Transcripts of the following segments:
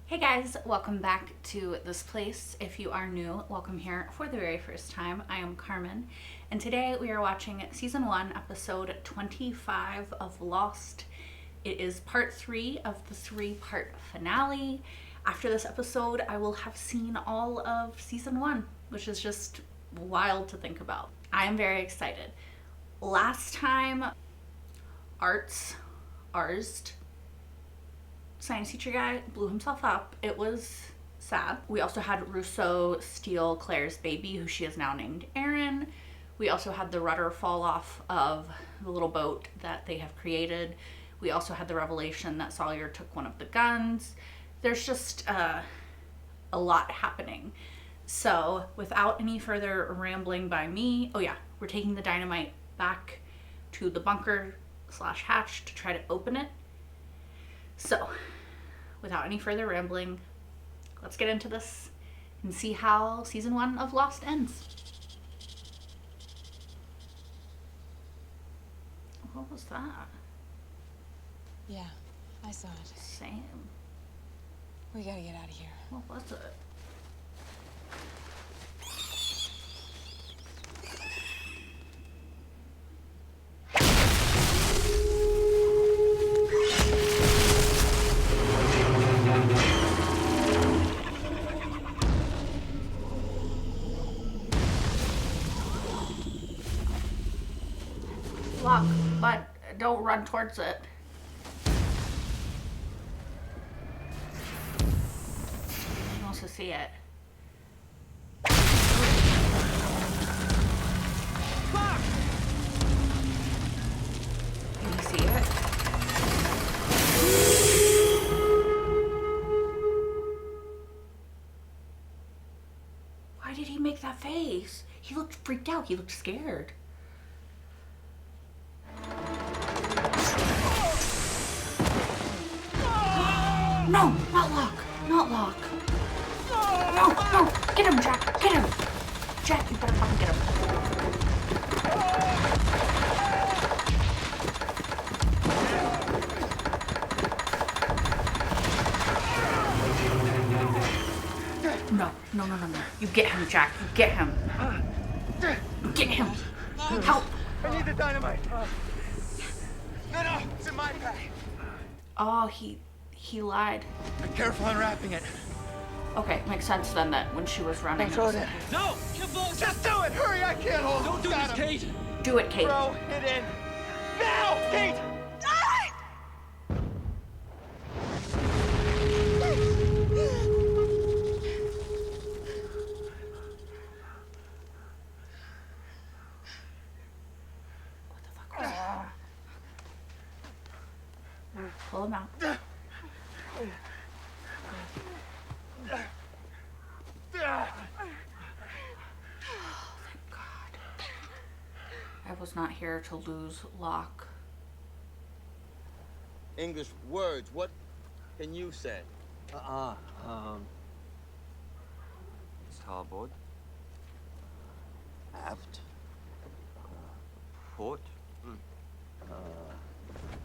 Hey guys, welcome back to this place. If you are new, welcome here for the very first time. I am Carmen, and today we are watching season 1, episode 25 of Lost. It is part 3 of the 3-part finale. After this episode, I will have seen all of season 1, which is just wild to think about. I am very excited. Last time, Arzt, science teacher guy, blew himself up. It was sad. We also had Russo steal Claire's baby, who she has now named Aaron. We also had the rudder fall off of the little boat that they have created. We also had the revelation that Sawyer took one of the guns. There's just a lot happening. So without any further rambling by me, oh yeah, we're taking the dynamite back to the bunker / hatch to try to open it. So without any further rambling, let's get into this and see how season 1 of Lost ends. What was that? Yeah, I saw it. Same. We gotta get out of here. What was it? Locke, but don't run towards it. He wants to see it. Fuck! Can you see it? Why did he make that face? He looked freaked out. He looked scared. No, not Locke. Not Locke. No, no. Get him, Jack. Get him. Jack, you better fucking get him. No, no, no, no, no. You get him, Jack. You get him. Get him. Help. I need the dynamite. No, it's in my bag. Oh, he lied. Be careful unwrapping it. Okay, makes sense then that when she was running. Throw it in. No! You're both... Just do it! Hurry, I can't hold it. Don't do Got this, him. Kate! Do it, Kate. Throw it in. Now, Kate! What the fuck was that? Pull him out. Thank God. I was not here to lose Locke. English words, what can you say? Starboard. Aft. Port.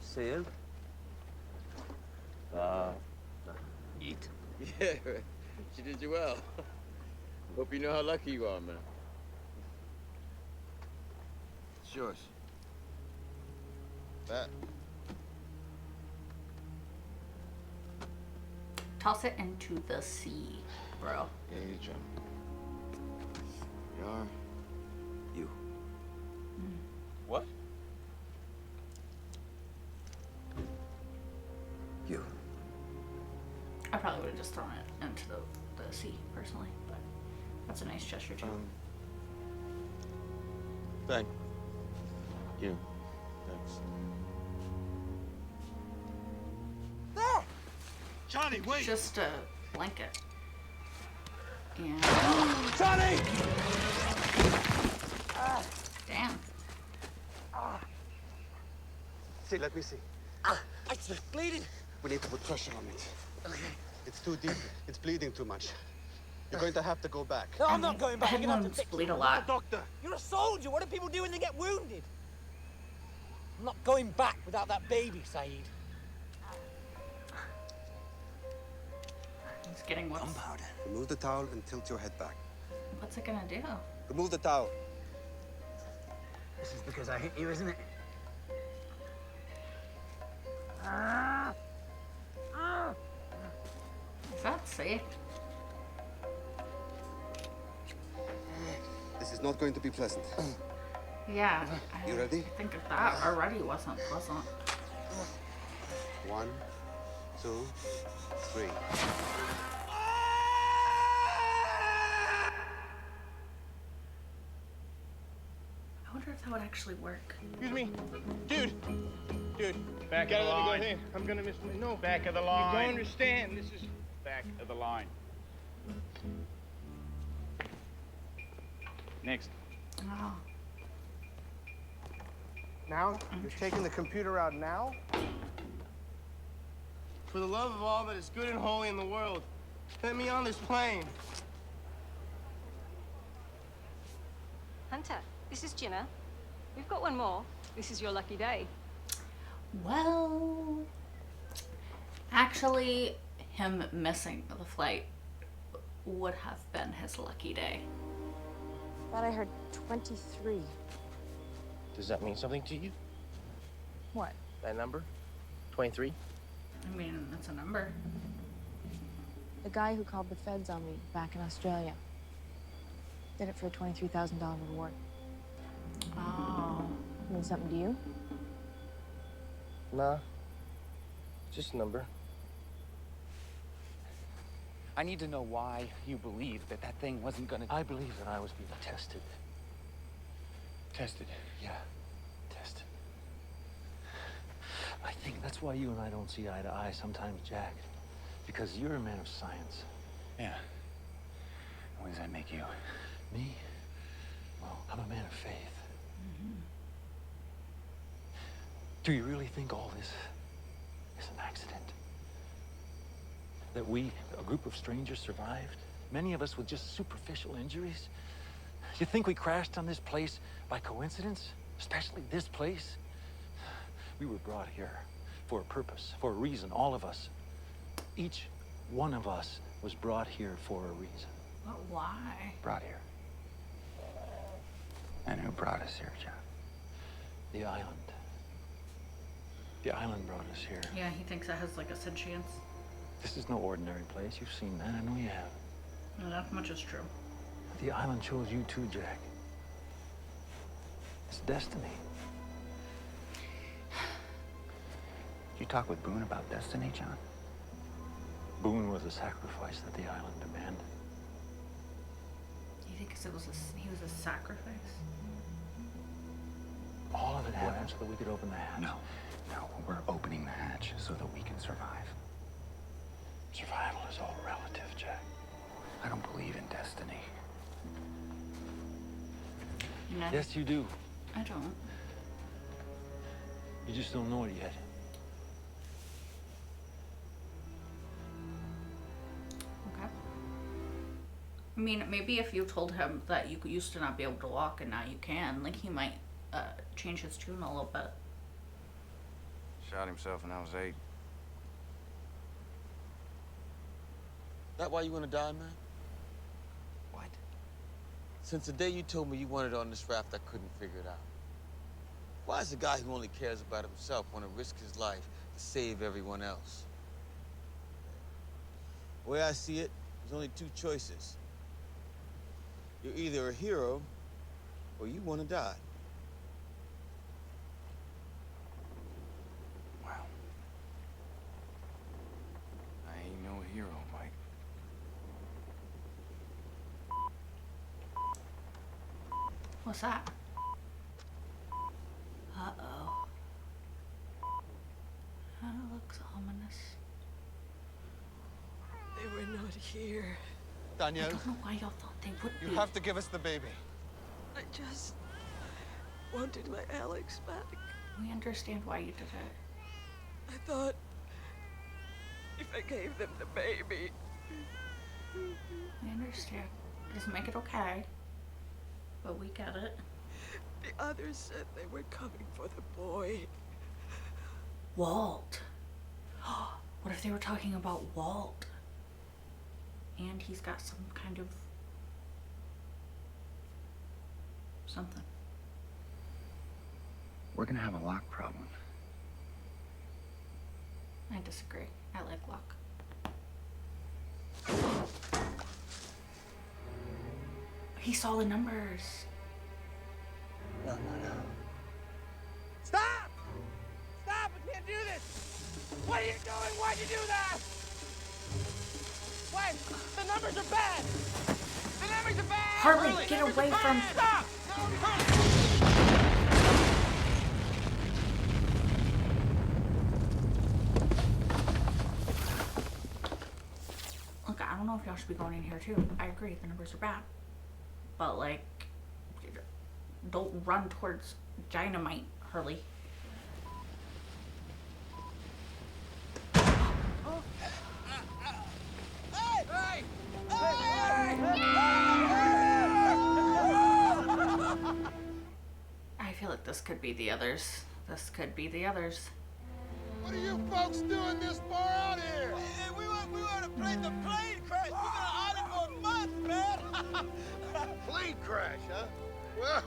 Sail. Eat. Yeah, she did you well. Hope you know how lucky you are, man. It's yours. That. Toss it into the sea, bro. Agent. You are. You. What? You. I probably would have just thrown it into the sea, personally, but that's a nice gesture, too. Thank you. Thanks. There! Johnny, wait! Just a blanket. And... Johnny! Damn. See, let me see. It's bleeding. We need to put pressure on it. Okay. It's too deep. It's bleeding too much. You're going to have to go back. No, I'm not going back. Head You're gonna have wounds to fix bleed me. a I'm lot. not a doctor. You're a soldier. What do people do when they get wounded? I'm not going back without that baby, Saeed. getting what's... Gunpowder. Remove the towel and tilt your head back. What's it gonna do? Remove the towel. This is because I hit you, isn't it? Is that safe? This is not going to be pleasant. Yeah. You ready? I think that already wasn't pleasant. 1, 2, 3. I wonder if that would actually work. Excuse me. Dude. Back Gotta of the let me line. go here. I'm gonna miss my... No. Back of the You line. don't understand. This is... Back of the line. Next. Oh. Now? You're taking the computer out now? For the love of all that is good and holy in the world, let me on this plane. Hunter, this is Jenna. We've got one more. This is your lucky day. Well, actually, him missing the flight would have been his lucky day. Thought I heard 23. Does that mean something to you? What? That number? 23? I mean, that's a number. The guy who called the feds on me back in Australia did it for a $23,000 reward. Oh. Mean something to you? Nah. Just a number. I need to know why you believe that that thing wasn't gonna... I believe that I was being tested. Tested. Yeah, tested. I think that's why you and I don't see eye to eye sometimes, Jack. Because you're a man of science. Yeah. What does that make you? Me? Well, I'm a man of faith. Do you really think all this is an accident? That we, a group of strangers, survived? Many of us with just superficial injuries? You think we crashed on this place by coincidence? Especially this place? We were brought here for a purpose, for a reason, all of us. Each one of us was brought here for a reason. But why? Brought here. And who brought us here, John? The island. The island brought us here. Yeah, he thinks it has like a sentience. This is no ordinary place. You've seen that. I know you have. No, that much is true. The island chose you too, Jack. It's destiny. Did you talk with Boone about destiny, John? Boone was a sacrifice that the island demanded. You think 'cause it was he was a sacrifice? All of it happened so that we could open the hatch. No. No, we're opening the hatch so that we can survive. Survival is all relative, Jack. I don't believe in destiny. No. Yes, you do. I don't. You just don't know it yet. Okay. I mean, maybe if you told him that you used to not be able to walk and now you can, like, he might change his tune a little bit. Shot himself when I was 8. That why you want to die, man? What? Since the day you told me you wanted on this raft, I couldn't figure it out. Why does a guy who only cares about himself want to risk his life to save everyone else? The way I see it, there's only two choices. You're either a hero, or you want to die. Wow. I ain't no hero, Mike. What's that? Uh-oh. That looks ominous. They were not here. I Danielle, don't know why y'all thought they would you be. have to give us the baby. I just wanted my Alex back. We understand why you did it. I thought if I gave them the baby. We understand. It doesn't make it okay. But we get it. The others said they were coming for the boy. Walt. What if they were talking about Walt? And he's got some kind of something. We're gonna have a Locke problem. I disagree. I like Locke. He saw the numbers. No. Stop! Stop! I can't do this! What are you doing? Why'd you do that? Wait! The numbers are bad! The numbers are bad! Harley, get away from... Stop! Look, I don't know if y'all should be going in here too. I agree, the numbers are bad. But like, don't run towards Dynamite, Harley. I feel like this could be the others. This could be the others. What are you folks doing this far out here? We want to play the plane crash. We've been on it for a month, man. Plane crash, huh? Well,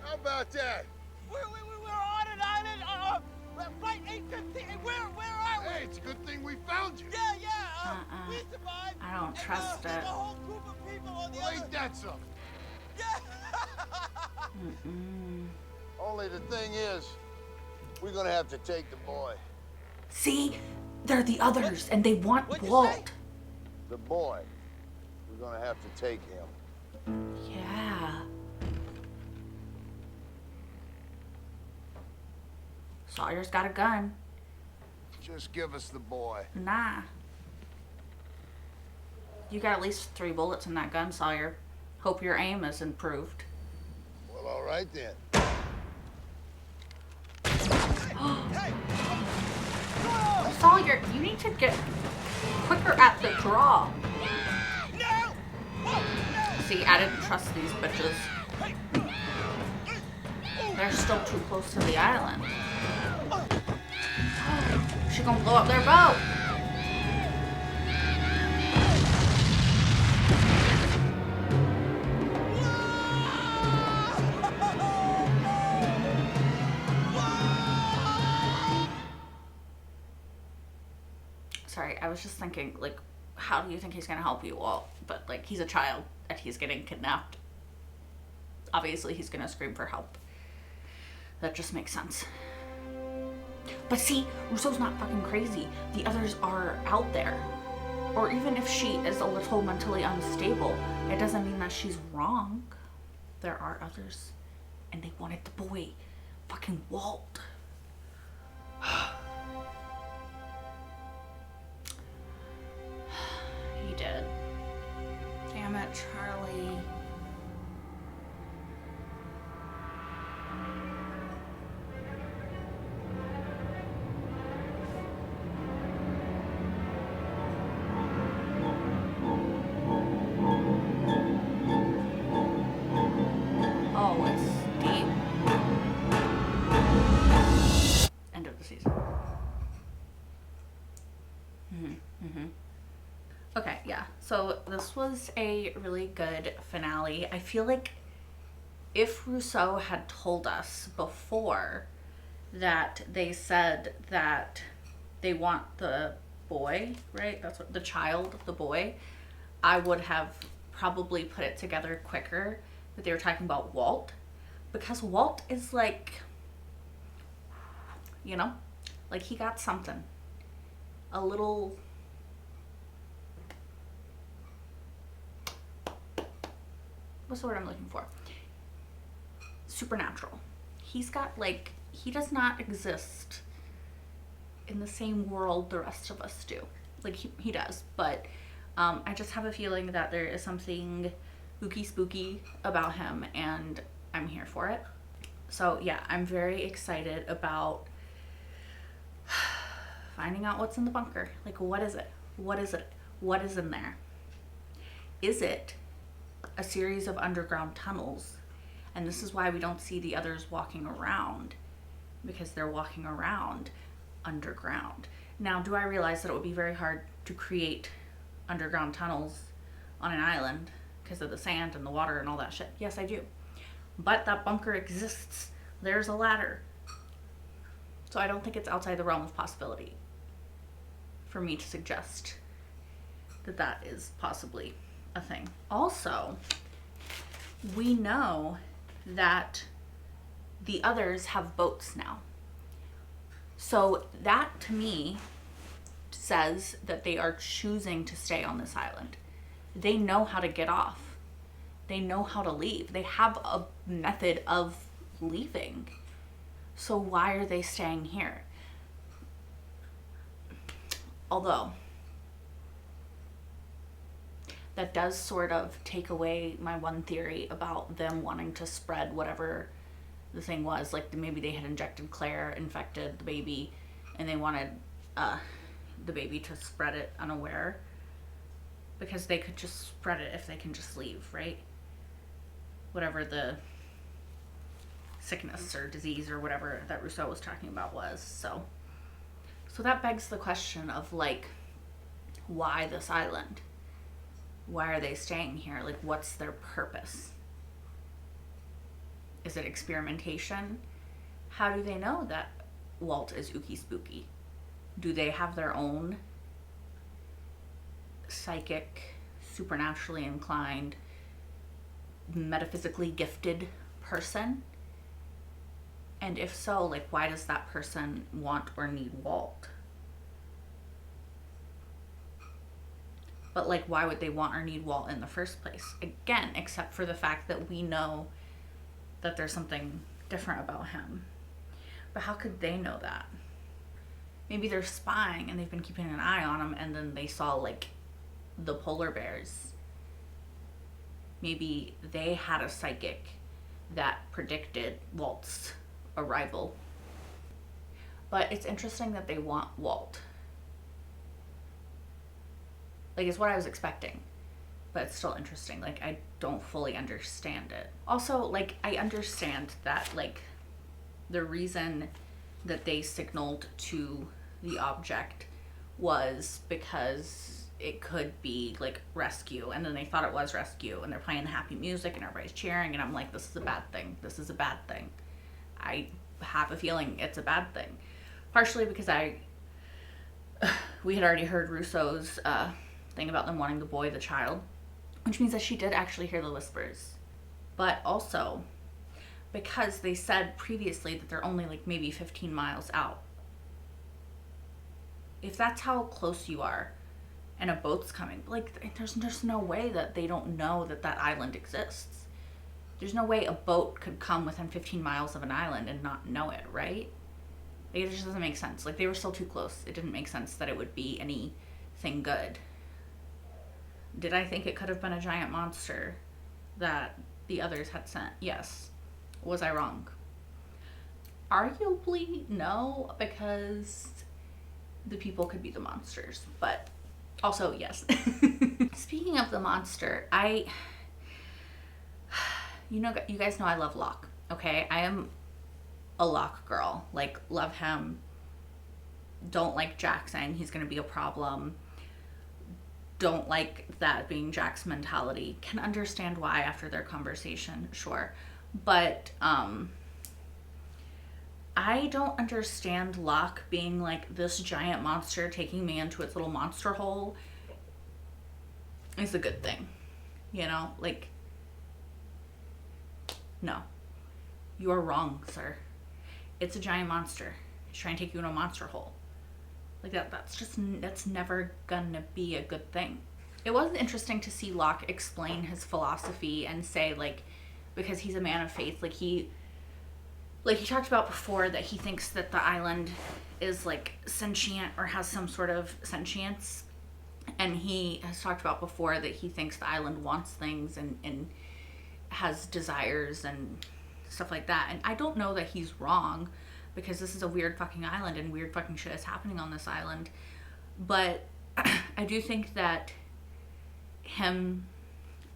how about that? We're on an island. Flight 815. Where are we? Hey, it's a good thing we found you. Yeah. We survived. I don't trust There's it. a whole group of people on the Well, other. ain't that something? Yeah. Only the thing is, we're gonna have to take the boy. See? They're the others, and they want What'd you Walt. say? The boy. We're gonna have to take him. Yeah. Sawyer's got a gun. Just give us the boy. Nah. You got at least 3 bullets in that gun, Sawyer. Hope your aim is improved. Well, all right then. Sawyer, you need to get quicker at the draw. No. See, I didn't trust these bitches. They're still too close to the island. She gonna blow up their boat. Sorry, I was just thinking, like, how do you think he's gonna help you, Walt? But, like, he's a child and he's getting kidnapped. Obviously, he's gonna scream for help. That just makes sense. But see, Russo's not fucking crazy. The others are out there. Or even if she is a little mentally unstable, it doesn't mean that she's wrong. There are others. And they wanted the boy. Fucking Walt. He did. Damn it, Charlie. Oh, it's deep. End of the season. Okay, yeah. So this was a really good finale. I feel like if Russo had told us before that they said that they want the boy, right? That's what the child, the boy, I would have probably put it together quicker that they were talking about Walt, because Walt is like, you know, like he got something, a little, what's the word I'm looking for? Supernatural. He's got like, he does not exist in the same world the rest of us do. Like he does, but I just have a feeling that there is something spooky spooky about him, and I'm here for it. So yeah, I'm very excited about finding out what's in the bunker. Like, what is it? What is it? What is in there? Is it a series of underground tunnels? And this is why we don't see the others walking around, because they're walking around underground. Now, do I realize that it would be very hard to create underground tunnels on an island because of the sand and the water and all that shit. Yes, I do. But that bunker exists. There's a ladder. So I don't think it's outside the realm of possibility for me to suggest that that is possibly a thing. Also, we know that the others have boats now. So that to me says that they are choosing to stay on this island. They know how to get off. They know how to leave. They have a method of leaving. So why are they staying here? Although, that does sort of take away my one theory about them wanting to spread whatever the thing was. Like maybe they had injected Claire, infected the baby, and they wanted the baby to spread it unaware. Because they could just spread it if they can just leave, right? Whatever the sickness or disease or whatever that Rousseau was talking about was. So that begs the question of like, why this island? Why are they staying here? Like, what's their purpose? Is it experimentation? How do they know that Walt is ooky spooky? Do they have their own psychic, supernaturally inclined, metaphysically gifted person? And if so, like, why does that person want or need Walt? But like, why would they want or need Walt in the first place? Again, except for the fact that we know that there's something different about him. But how could they know that? Maybe they're spying and they've been keeping an eye on him, and then they saw like the polar bears. Maybe they had a psychic that predicted Walt's arrival. But it's interesting that they want Walt. Like, it's what I was expecting, but it's still interesting. Like, I don't fully understand it. Also, like, I understand that, like, the reason that they signaled to the object was because it could be, like, rescue, and then they thought it was rescue, and they're playing the happy music, and everybody's cheering, and I'm like, this is a bad thing. This is a bad thing. I have a feeling it's a bad thing. Partially because we had already heard Rousseau's, thing about them wanting the boy, the child, which means that she did actually hear the whispers. But also because they said previously that they're only like maybe 15 miles out. If that's how close you are and a boat's coming, like, there's no way that they don't know that that island exists. There's no way a boat could come within 15 miles of an island and not know it, right? Like, it just doesn't make sense. Like, they were still too close. It didn't make sense that it would be anything good. Did I think it could have been a giant monster that the others had sent? Yes. Was I wrong? Arguably, no, because the people could be the monsters. But also, yes. Speaking of the monster, you guys know I love Locke, okay? I am a Locke girl. Like, love him. Don't like Jack saying he's going to be a problem. Don't like that being Jack's mentality. Can understand why after their conversation, sure. But I don't understand Locke being like, this giant monster taking me into its little monster hole is a good thing. You know, like, no. You are wrong, sir. It's a giant monster. It's trying to take you in a monster hole. Like, that's never gonna be a good thing. It was interesting to see Locke explain his philosophy and say, like, because he's a man of faith, like he talked about before that he thinks that the island is like sentient or has some sort of sentience. And he has talked about before that he thinks the island wants things and has desires and stuff like that. And I don't know that he's wrong, because this is a weird fucking island and weird fucking shit is happening on this island. But I do think that him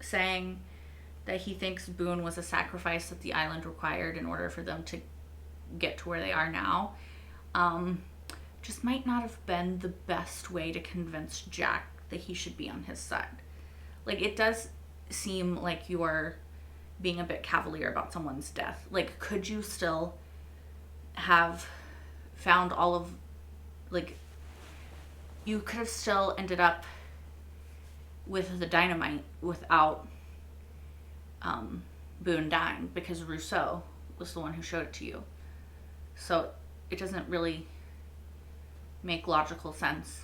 saying that he thinks Boone was a sacrifice that the island required in order for them to get to where they are now, just might not have been the best way to convince Jack that he should be on his side. Like, it does seem like you're being a bit cavalier about someone's death. Like, could you still have found all of, like, you could have still ended up with the dynamite without Boone dying, because Rousseau was the one who showed it to you. So it doesn't really make logical sense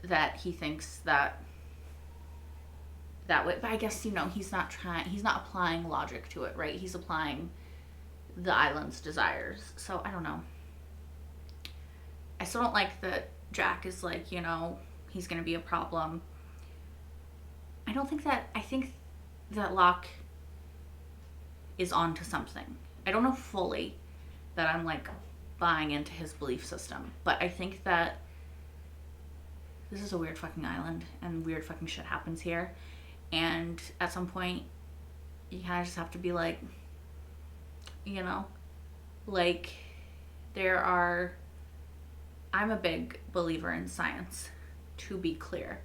that he thinks that way. But I guess, you know, he's not applying logic to it, right? He's applying the island's desires. So I don't know. I still don't like that Jack is like, you know, he's going to be a problem. I think that Locke is onto something. I don't know fully that I'm like buying into his belief system, but I think that this is a weird fucking island and weird fucking shit happens here. And at some point, you kind of just have to be like, you know, like, I'm a big believer in science, to be clear.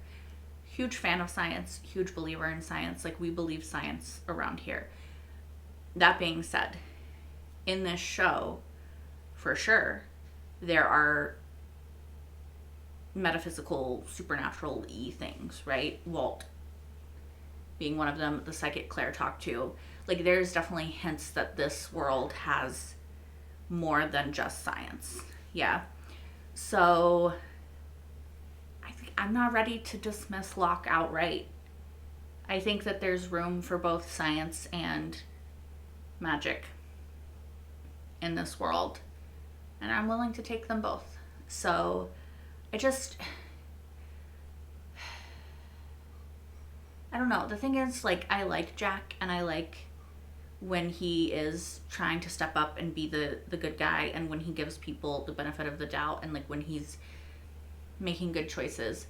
Huge fan of science, huge believer in science. Like, we believe science around here. That being said, in this show, for sure, there are metaphysical, supernatural-y things, right? Walt being one of them, the psychic Claire talked to. Like, there's definitely hints that this world has more than just science. Yeah. So I'm not ready to dismiss Locke outright. I think that there's room for both science and magic in this world, and I'm willing to take them both. So I don't know. The thing is, like, I like Jack, and I like when he is trying to step up and be the good guy, and when he gives people the benefit of the doubt, and like when he's making good choices.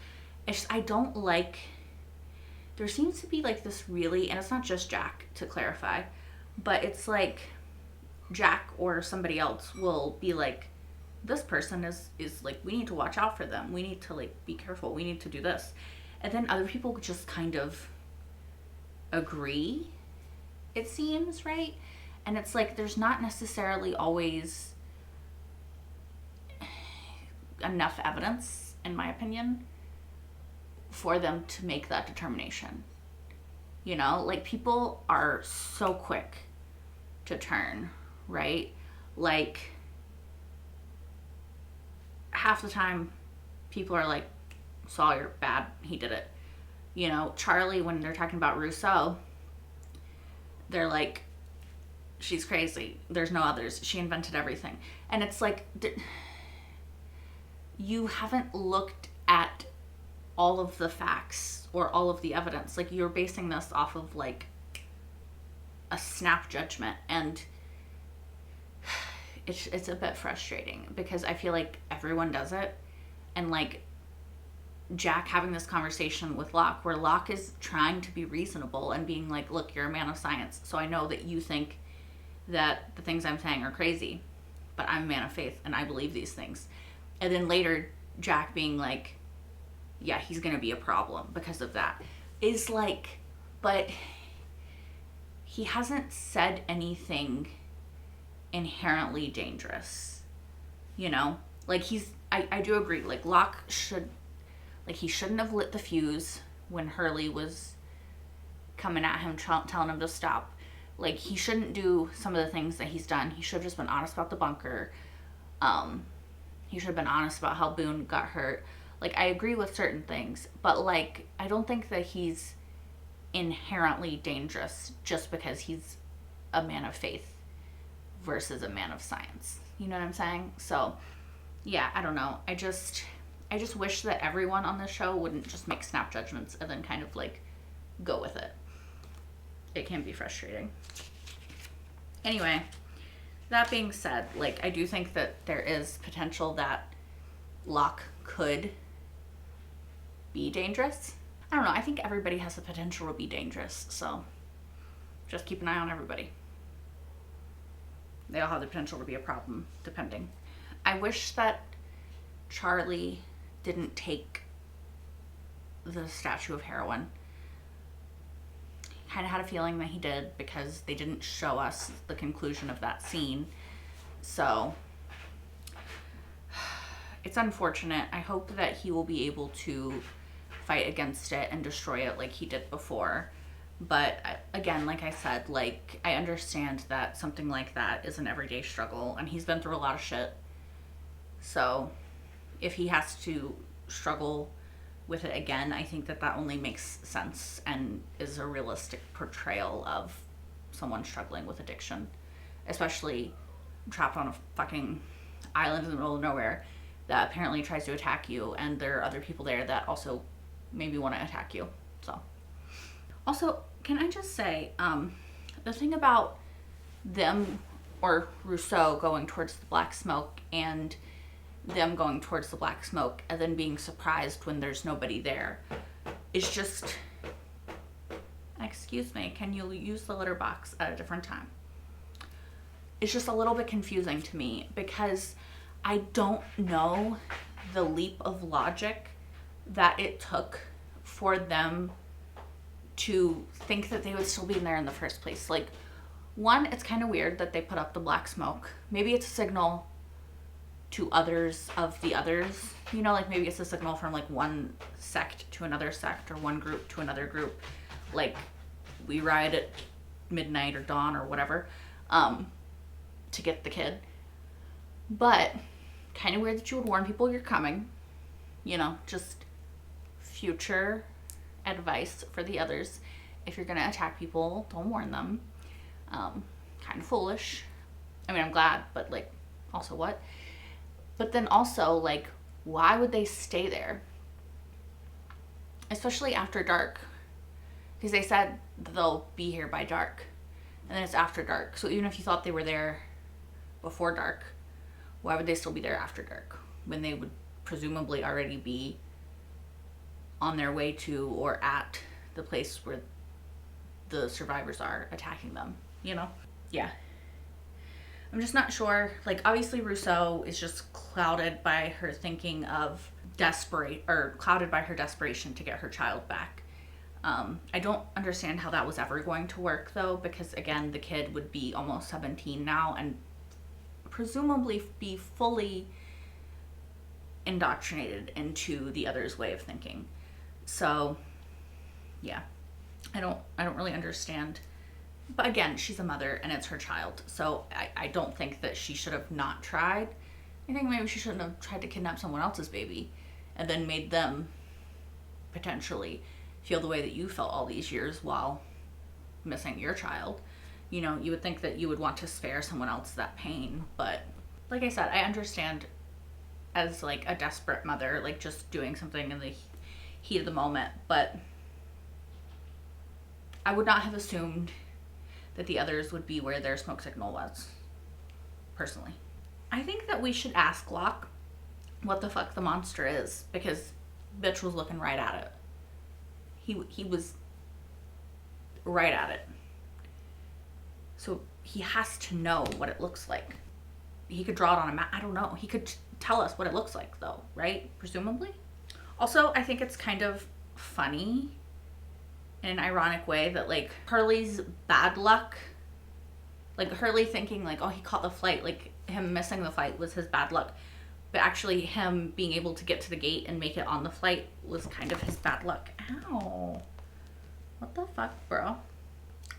It's just, I don't like, there seems to be like this really, and it's not just Jack, to clarify, but it's like Jack or somebody else will be like, this person is like, we need to watch out for them, we need to like be careful, we need to do this, and then other people just kind of agree, it seems, right? And it's like, there's not necessarily always enough evidence, in my opinion, for them to make that determination. You know, like, people are so quick to turn, right? Like, half the time people are like, Sawyer, bad, he did it. You know, Charlie, when they're talking about Rousseau, they're like, she's crazy, there's no others, she invented everything. And it's like, you haven't looked at all of the facts or all of the evidence. Like, you're basing this off of like a snap judgment, and it's a bit frustrating because I feel like everyone does it. And like Jack having this conversation with Locke, where Locke is trying to be reasonable and being like, look, you're a man of science, so I know that you think that the things I'm saying are crazy, but I'm a man of faith and I believe these things. And then later Jack being like, yeah, he's gonna be a problem because of that, is like, but he hasn't said anything inherently dangerous, you know? Like, I do agree, like, Locke he shouldn't have lit the fuse when Hurley was coming at him, telling him to stop. Like, he shouldn't do some of the things that he's done. He should have just been honest about the bunker. He should have been honest about how Boone got hurt. Like, I agree with certain things, but like, I don't think that he's inherently dangerous just because he's a man of faith versus a man of science. You know what I'm saying? So yeah, I don't know. I just wish that everyone on this show wouldn't just make snap judgments and then kind of like go with it. It can be frustrating. Anyway, that being said, like, I do think that there is potential that Locke could be dangerous. I don't know. I think everybody has the potential to be dangerous, so just keep an eye on everybody. They all have the potential to be a problem, depending. I wish that Charlie didn't take the statue of heroin. Kind of had a feeling that he did because they didn't show us the conclusion of that scene. So it's unfortunate. I hope that he will be able to fight against it and destroy it like he did before. But again, like I said, like, I understand that something like that is an everyday struggle, and he's been through a lot of shit. So if he has to struggle with it again, I think that that only makes sense and is a realistic portrayal of someone struggling with addiction, especially trapped on a fucking island in the middle of nowhere that apparently tries to attack you, and there are other people there that also maybe want to attack you. So also, can I just say, the thing about them, or Rousseau, going towards the black smoke and them going towards the black smoke and then being surprised when there's nobody there is just, excuse me, can you use the litter box at a different time? It's just a little bit confusing to me because I don't know the leap of logic that it took for them to think that they would still be in there in the first place. Like, one, it's kind of weird that they put up the black smoke. Maybe it's a signal to others of the others, you know, like maybe it's a signal from like one sect to another sect, or one group to another group, like we ride at midnight or dawn or whatever, to get the kid. But kind of weird that you would warn people you're coming, you know, just future advice for the others. If you're gonna attack people, don't warn them. Kind of foolish. I mean, I'm glad, but like, also what? But then also, like, why would they stay there? Especially after dark. Because they said they'll be here by dark. And then it's after dark. So even if you thought they were there before dark, why would they still be there after dark? When they would presumably already be on their way to or at the place where the survivors are attacking them, you know? Yeah. I'm just not sure. Like, obviously Rousseau is just clouded by her thinking of clouded by her desperation to get her child back. I don't understand how that was ever going to work though, because again, the kid would be almost 17 now and presumably be fully indoctrinated into the other's way of thinking. So yeah, I don't really understand. But again, she's a mother and it's her child. So I don't think that she should have not tried. I think maybe she shouldn't have tried to kidnap someone else's baby and then made them potentially feel the way that you felt all these years while missing your child. You know, you would think that you would want to spare someone else that pain. But like I said, I understand as like a desperate mother, like just doing something in the heat of the moment. But I would not have assumed that the others would be where their smoke signal was, personally. I think that we should ask Locke what the fuck the monster is, because bitch was looking right at it. He was right at it. So he has to know what it looks like. He could draw it on a map. I don't know. He could tell us what it looks like though, right? Presumably. Also, I think it's kind of funny in an ironic way that like Hurley's bad luck, like Hurley thinking like, oh, he caught the flight, like him missing the flight was his bad luck, but actually him being able to get to the gate and make it on the flight was kind of his bad luck. Ow, what the fuck, bro?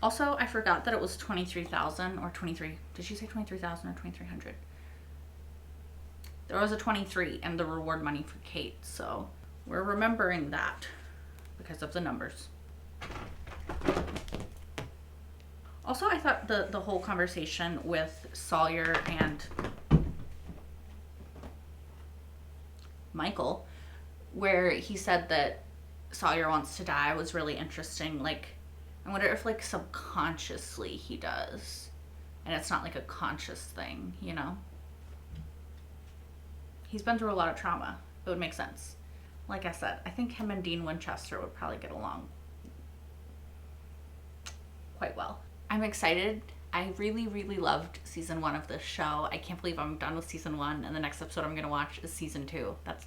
Also, I forgot that it was 23,000 or 23. Did she say 23,000 or 2,300? There was a 23 and the reward money for Kate, so we're remembering that because of the numbers. Also, I thought the whole conversation with Sawyer and Michael, where he said that Sawyer wants to die, was really interesting. Like, I wonder if like subconsciously he does, and it's not like a conscious thing, you know? He's been through a lot of trauma. It would make sense. Like I said, I think him and Dean Winchester would probably get along quite well. I'm excited. I really, really loved season 1 of this show. I can't believe I'm done with season 1 and the next episode I'm gonna watch is season 2. That's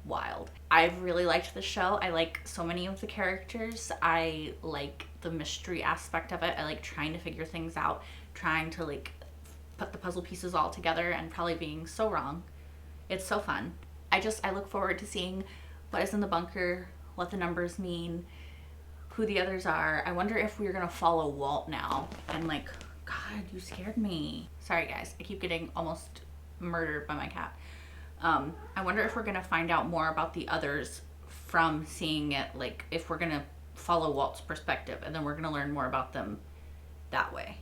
wild. I've really liked the show. I like so many of the characters. I like the mystery aspect of it. I like trying to figure things out, trying to like put the puzzle pieces all together and probably being so wrong. It's so fun. I look forward to seeing what is in the bunker, what the numbers mean, who the others are. I wonder if we're gonna follow Walt now. And like, God, you scared me. Sorry guys, I keep getting almost murdered by my cat. I wonder if we're gonna find out more about the others from seeing it, like if we're gonna follow Walt's perspective and then we're gonna learn more about them that way.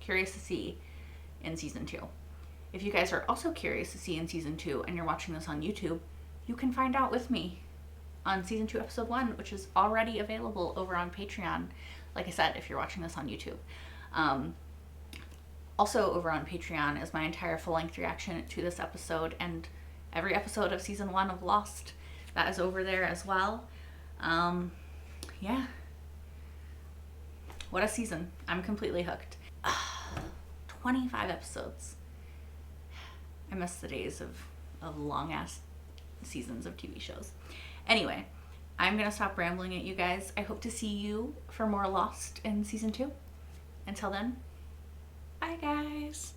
Curious to see in season 2. If you guys are also curious to see in season 2 and you're watching this on YouTube, you can find out with me on season 2 episode 1, which is already available over on Patreon. Like I said, if you're watching this on YouTube. Also over on Patreon is my entire full-length reaction to this episode and every episode of season 1 of Lost. That is over there as well. Yeah. What a season. I'm completely hooked. 25 episodes. I miss the days of long-ass seasons of TV shows. Anyway, I'm going to stop rambling at you guys. I hope to see you for more Lost in season 2. Until then, bye guys.